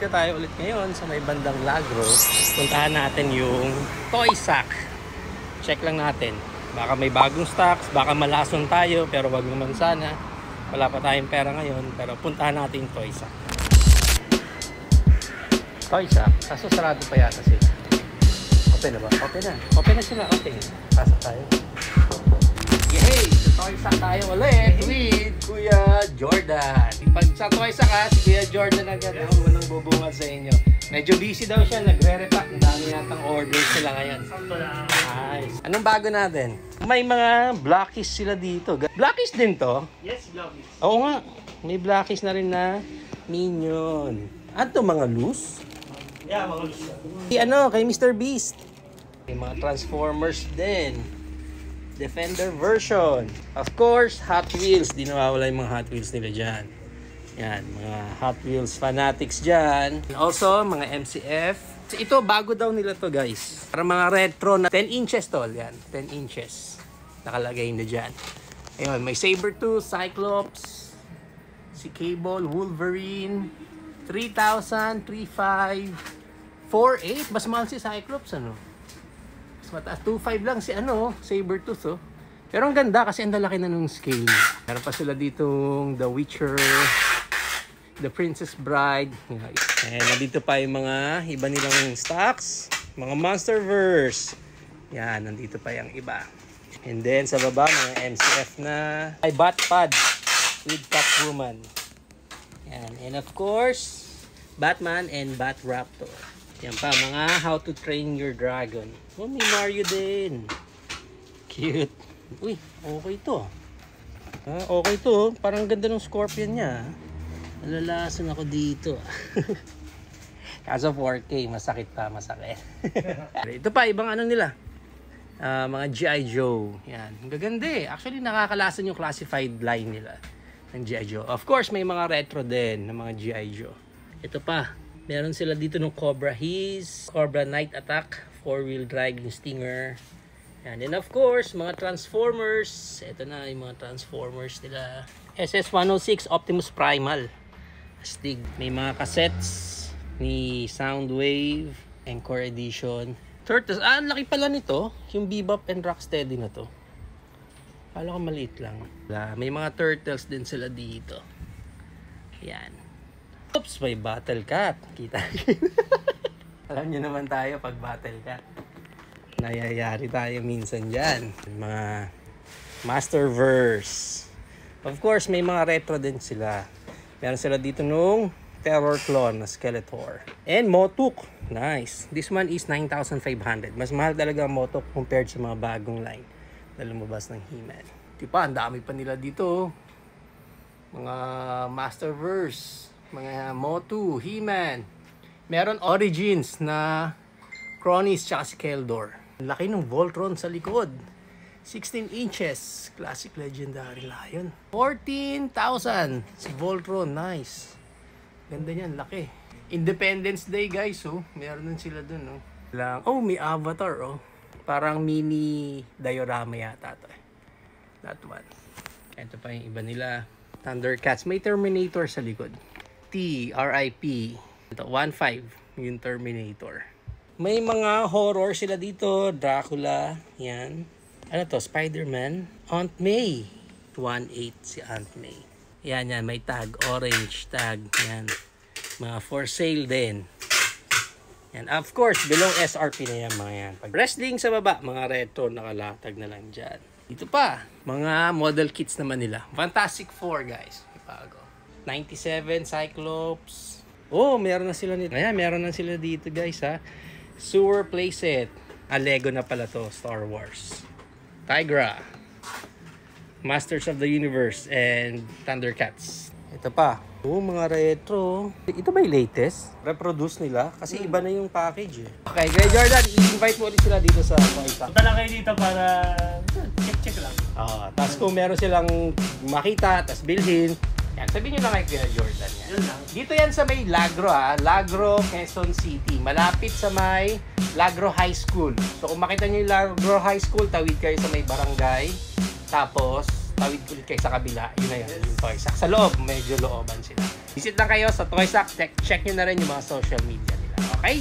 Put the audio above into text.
Nandito tayo ulit ngayon sa may bandang Lagro. Puntahan natin yung Toy Sack. Check lang natin. Baka may bagong stocks, baka malason tayo, pero wag naman sana. Wala pa tayong pera ngayon, pero puntahan natin yung Toy Sack. Toy Sack, kaso sarado pa yata sila. Open na ba? Open na. Open na sila. Okay. Pasok tayo. Yay! Sa Toy Sack tayo ulit with Kuya Jordan. Pag sa Toy Sack ha, si Kuya Jordan agad. Unang bubungal sa inyo. Medyo busy daw siya. Nagre-repack. Ang dami yatang orders sila ngayon. Nice. Anong bago natin? May mga blackies sila dito. Blackies din to? Yes, blackies. Oo nga. May blackies na rin na Minion. Ano to, mga loose? Yeah, mga loose. Kay Mr. Beast. May mga Transformers din. Defender version. Of course, Hot Wheels. Di nawawala yung mga Hot Wheels nila dyan. Yan, mga Hot Wheels fanatics dyan. And also, mga MCF. Ito, bago daw nila to guys. Para mga retro na 10 inches tol. Yan, 10 inches. Nakalagay na dyan. Ayun, may Sabertooth, Cyclops, si Cable, Wolverine, 3,000, 3,500, 4,800. Mas mahal si Cyclops, ano? Mas mataas. 2,500 lang si Sabertooth, oh. Pero ang ganda kasi ang lalaki na nung scale. Meron pa sila ditong The Witcher, The Princess Bride. And nandito pa yung mga iba nilang stocks. Mga Monsterverse. Yan, nandito pa yung iba. And then sa baba, mga MCF na ay Batpad with Catwoman. Yan. And of course, Batman and Batraptor. Yan pa, mga How to Train Your Dragon. Oh, may Mario din. Cute. Uy, okay to. Okay to. Parang ganda ng Scorpion niya. Nalalason ako dito. Kaso 4K, masakit pa, masakit. Ito pa, ibang ano nila. Mga G.I. Joe. Yan. Ang gaganda eh. Actually, nakakalasan yung classified line nila ng G.I. Joe. Of course, may mga retro din ng mga G.I. Joe. Ito pa. Meron sila dito ng Cobra Hiss, Cobra Night Attack, 4-wheel drive yung Stinger. Yan. And of course, mga Transformers. Ito na yung mga Transformers nila. SS-106 Optimus Primal. Astig. May mga cassettes ni Soundwave, Encore Edition. Turtles. Ang laki pala nito. Yung Bebop and Rocksteady na to. Kala ko maliit lang. May mga Turtles din sila dito. Yan. Oops, may Battle Cat. Kita. Alam nyo naman tayo pag Battle Cat. Nayayari tayo minsan dyan. Mga Masterverse. Of course, may mga retro din sila. Meron sila dito nung Terror Clone na Skeletor. And Motuk. Nice. This one is 9,500. Mas mahal talaga ang Motuk compared sa mga bagong line na lumabas ng He-Man. Diba, ang dami pa nila dito. Mga Masterverse. Mga Motu, He-Man. Meron Origins na Cronies tsaka si Keldor. Laki ng Voltron sa likod. 16 inches. Classic Legendary Lion. 14,000. Si Voltron. Nice. Ganda niyan. Laki. Independence Day guys. Oh. Meron din sila dun. Oh. May Avatar. Oh. Parang mini diorama yata to. That one. Ito pa yung iba nila. Thundercats. May Terminator sa likod. T-R-I-P. Ito, 1.5 yung Terminator. May mga horror sila dito. Dracula. Yan. Ano to? Spider-Man. Aunt May. 1.8 si Aunt May. Yan. May tag. Orange tag. Yan. Mga for sale din. Yan. Of course, below SRP na yan mga yan. Pag wrestling sa baba, mga retro nakalatag na lang dyan. Dito pa. Mga model kits naman nila. Fantastic Four guys. Ipago. 97 Cyclops. Oh, meron na sila nito. Ayan, meron na sila dito guys ha. Sewer playset. Lego na pala to. Star Wars. Tigra. Masters of the Universe and Thundercats. Ito pa. Oh, mga retro. Ito ba yung latest? Reproduce nila? Kasi iba na yung package eh. Okay, Kuya Jordan, i-invite mo ulit sila dito sa Toy Sack. Punta lang kayo dito para check lang. Tapos kung meron silang makita, tapos bilhin, yan, sabihin nyo lang kay Kuya Jordan yan. Yun lang. Dito yan sa may Lagro ha. Lagro, Quezon City. Malapit sa may Lagro High School. So kung makita nyo yung Lagro High School, tawid kayo sa may barangay. Tapos, tawid ulit kayo sa kabila. Yun na yan, yung Toy Sack. Sa loob, medyo looban sila. Visit lang kayo sa Toysack. Check nyo na rin yung mga social media nila. Okay?